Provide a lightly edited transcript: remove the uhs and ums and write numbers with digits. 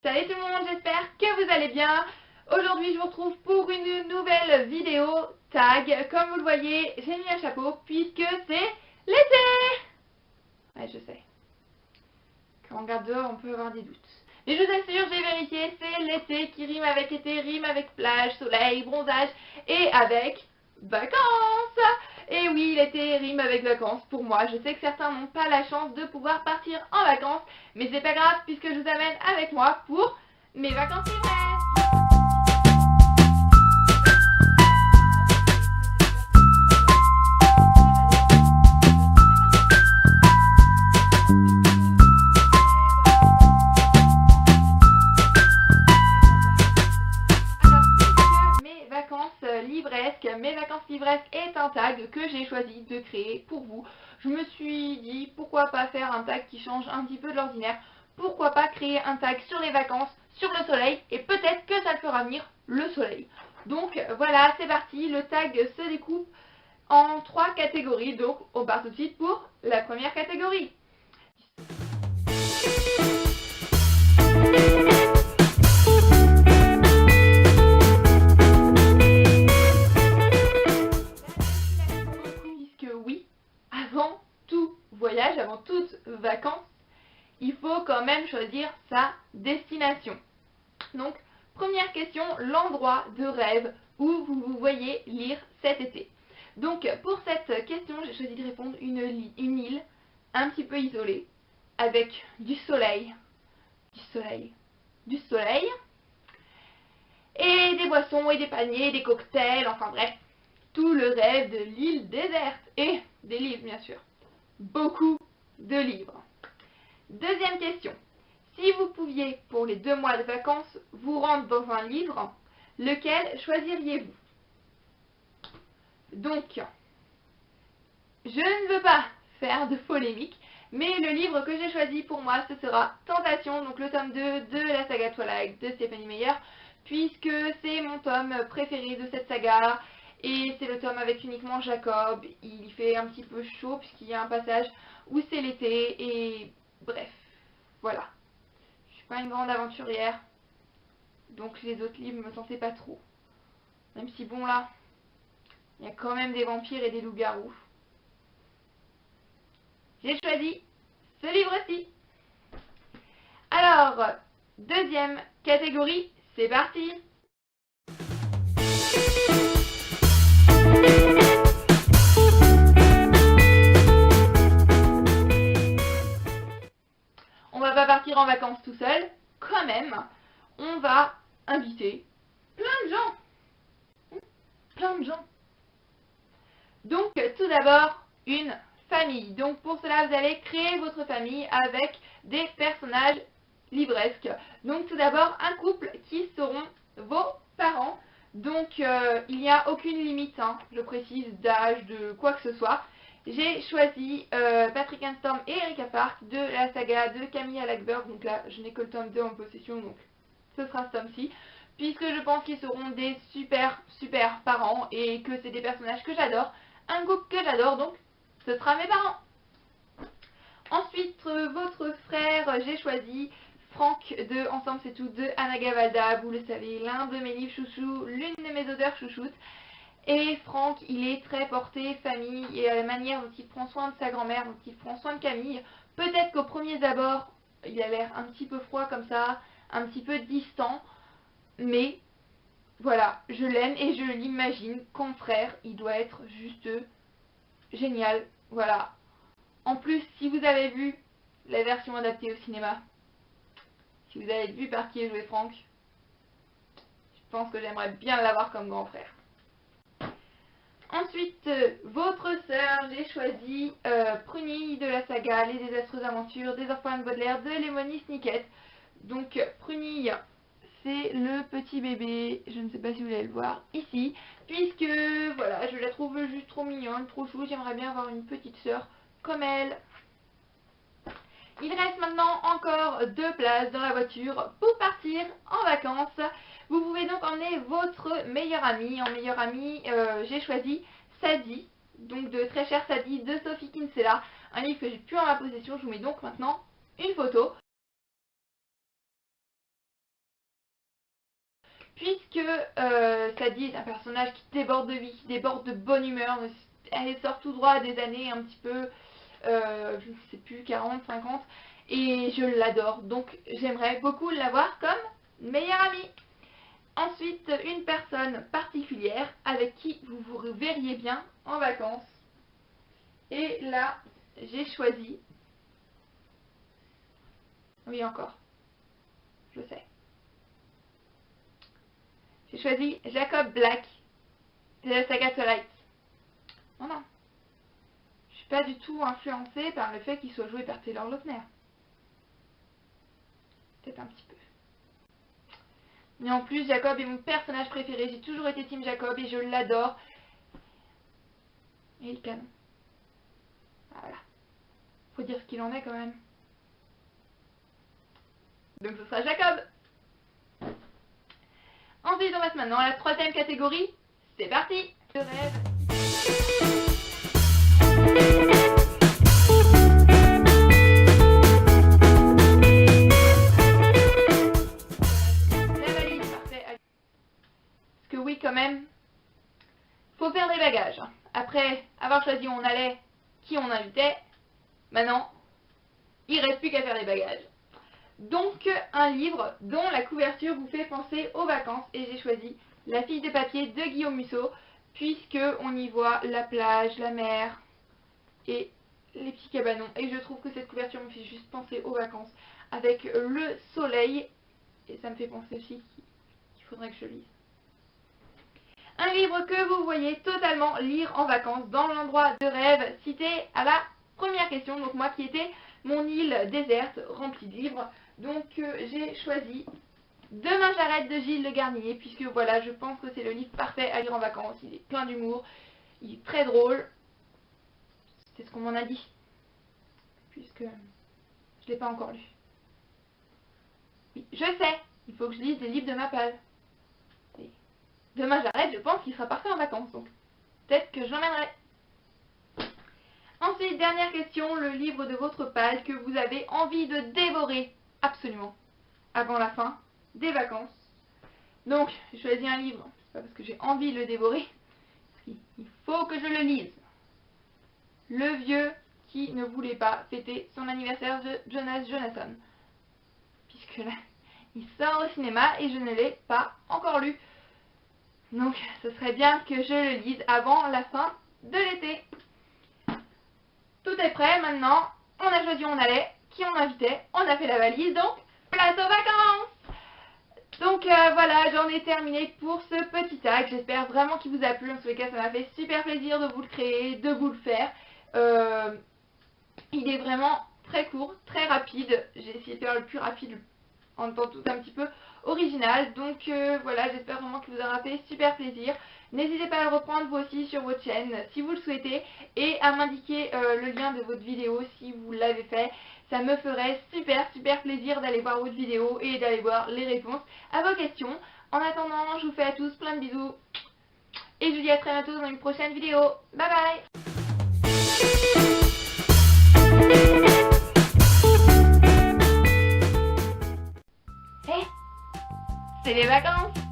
Salut tout le monde, j'espère que vous allez bien. Aujourd'hui je vous retrouve pour une nouvelle vidéo tag. Comme vous le voyez, j'ai mis un chapeau puisque c'est l'été. Ouais, je sais. Quand on regarde dehors, on peut avoir des doutes. Mais je vous assure, j'ai vérifié, c'est l'été qui rime avec été, rime avec plage, soleil, bronzage et avec vacances. Et oui, l'été rime avec vacances pour moi. Je sais que certains n'ont pas la chance de pouvoir partir en vacances, mais c'est pas grave puisque je vous amène avec moi pour mes vacances d'hiver. Mes vacances livresques est un tag que j'ai choisi de créer pour vous. Je me suis dit pourquoi pas faire un tag qui change un petit peu de l'ordinaire. Pourquoi pas créer un tag sur les vacances, sur le soleil, et peut-être que ça le fera venir le soleil. Donc voilà, c'est parti, le tag se découpe en 3 catégories. Donc on part tout de suite pour la première catégorie. Avant tout voyage, avant toute vacances, il faut quand même choisir sa destination. Donc, première question, l'endroit de rêve où vous vous voyez lire cet été. Donc, pour cette question, j'ai choisi de répondre une île un petit peu isolée, avec du soleil, et des boissons et des paniers, des cocktails, enfin bref, tout le rêve de l'île déserte et des livres bien sûr. Beaucoup de livres. Deuxième question. Si vous pouviez, pour les 2 mois de vacances, vous rendre dans un livre, lequel choisiriez-vous? Donc, je ne veux pas faire de polémique, mais le livre que j'ai choisi pour moi, ce sera Tentation, donc le tome 2 de la saga Twilight de Stephenie Meyer, puisque c'est mon tome préféré de cette saga. Et c'est le tome avec uniquement Jacob. Il fait un petit peu chaud puisqu'il y a un passage où c'est l'été. Et bref, voilà. Je suis pas une grande aventurière. Donc les autres livres me tentaient pas trop. Même si bon là, il y a quand même des vampires et des loups-garous. J'ai choisi ce livre-ci. Alors, deuxième catégorie, c'est parti. On va pas partir en vacances tout seul, quand même. On va inviter plein de gens. Plein de gens. Donc, tout d'abord, une famille. Donc, pour cela, vous allez créer votre famille avec des personnages livresques. Donc, tout d'abord, un couple qui seront vos parents. Donc, il n'y a aucune limite, hein, je précise, d'âge, de quoi que ce soit. J'ai choisi Patrick Anstorm et Erika Park de la saga de Camilla Lackberg. Donc là, je n'ai que le tome 2 en possession, donc ce sera ce tome-ci. Puisque je pense qu'ils seront des super parents et que c'est des personnages que j'adore. Un groupe que j'adore, donc ce sera mes parents. Ensuite, votre frère, j'ai choisi Franck de Ensemble c'est tout de Anna Gavalda. Vous le savez, l'un de mes livres chouchous, l'une de mes auteurs chouchoutes. Et Franck, il est très porté famille et à la manière dont il prend soin de sa grand-mère, dont il prend soin de Camille. Peut-être qu'au premier abord, il a l'air un petit peu froid comme ça, un petit peu distant. Mais voilà, je l'aime et je l'imagine qu'en frère, il doit être juste génial. Voilà. En plus, si vous avez vu la version adaptée au cinéma, si vous avez vu par qui est joué Franck, je pense que j'aimerais bien l'avoir comme grand frère. Ensuite, votre sœur, j'ai choisi Prunille de la saga Les désastreuses aventures des orphelins de Baudelaire de Lemony Snicket. Donc Prunille, c'est le petit bébé, je ne sais pas si vous allez le voir ici, puisque voilà, je la trouve juste trop mignonne, trop chou, j'aimerais bien avoir une petite sœur comme elle. Il reste maintenant encore 2 places dans la voiture pour partir en vacances. Vous pouvez donc emmener votre meilleur ami. En meilleur ami, j'ai choisi Sadie, donc de Très chère Sadie de Sophie Kinsella, un livre que j'ai plus en ma possession. Je vous mets donc maintenant une photo. puisque Sadie est un personnage qui déborde de vie, qui déborde de bonne humeur. Elle sort tout droit des années un petit peu, je ne sais plus, 40, 50, et je l'adore. Donc j'aimerais beaucoup l'avoir comme meilleure amie. Ensuite, une personne particulière avec qui vous vous verriez bien en vacances. Et là, j'ai choisi... Oui, encore. Je sais. J'ai choisi Jacob Black de la saga Twilight. Non, non. Je suis pas du tout influencée par le fait qu'il soit joué par Taylor Lautner. Peut-être un petit peu. Mais en plus, Jacob est mon personnage préféré. J'ai toujours été Team Jacob et je l'adore. Et il canon. Voilà. Faut dire ce qu'il en est quand même. Donc ce sera Jacob. Ensuite, on passe maintenant à la troisième catégorie. C'est parti. Le rêve. La valise, parfait. Parce que oui, quand même, faut faire des bagages. Après avoir choisi où on allait, qui on invitait, maintenant, il reste plus qu'à faire des bagages. Donc, un livre dont la couverture vous fait penser aux vacances. Et j'ai choisi La fille de papier de Guillaume Musso, puisque on y voit la plage, la mer et les petits cabanons. Et je trouve que cette couverture me fait juste penser aux vacances, avec le soleil. Et ça me fait penser aussi qu'il faudrait que je lise. Un livre que vous voyez totalement lire en vacances dans l'endroit de rêve cité à la première question. Donc moi qui était mon île déserte remplie de livres. Donc j'ai choisi Demain j'arrête de Gilles Le Garnier, puisque voilà, je pense que c'est le livre parfait à lire en vacances. Il est plein d'humour, il est très drôle. C'est ce qu'on m'en a dit, puisque je ne l'ai pas encore lu. Oui, je sais, il faut que je lise des livres de ma page. Et Demain j'arrête, je pense qu'il sera parfait en vacances, donc peut-être que je l'emmènerai. Ensuite, dernière question, le livre de votre page que vous avez envie de dévorer absolument avant la fin des vacances. Donc, j'ai choisi un livre, c'est pas parce que j'ai envie de le dévorer, il faut que je le lise. Le vieux qui ne voulait pas fêter son anniversaire de Jonas Jonasson. Puisque là, il sort au cinéma et je ne l'ai pas encore lu. Donc, ce serait bien que je le lise avant la fin de l'été. Tout est prêt maintenant, on a choisi où on allait, qui on invitait, on a fait la valise, donc place aux vacances. Donc voilà, j'en ai terminé pour ce petit tag, j'espère vraiment qu'il vous a plu, en tous les cas ça m'a fait super plaisir de vous le créer, de vous le faire. Il est vraiment très court, très rapide, j'ai essayé de faire le plus rapide en étant tout un petit peu original, donc voilà, j'espère vraiment qu'il vous aura fait super plaisir. N'hésitez pas à le reprendre vous aussi sur votre chaîne si vous le souhaitez et à m'indiquer le lien de votre vidéo si vous l'avez fait. Ça me ferait super plaisir d'aller voir votre vidéo et d'aller voir les réponses à vos questions. En attendant, je vous fais à tous plein de bisous et je vous dis à très bientôt dans une prochaine vidéo. Bye bye. Hey, c'est les vacances!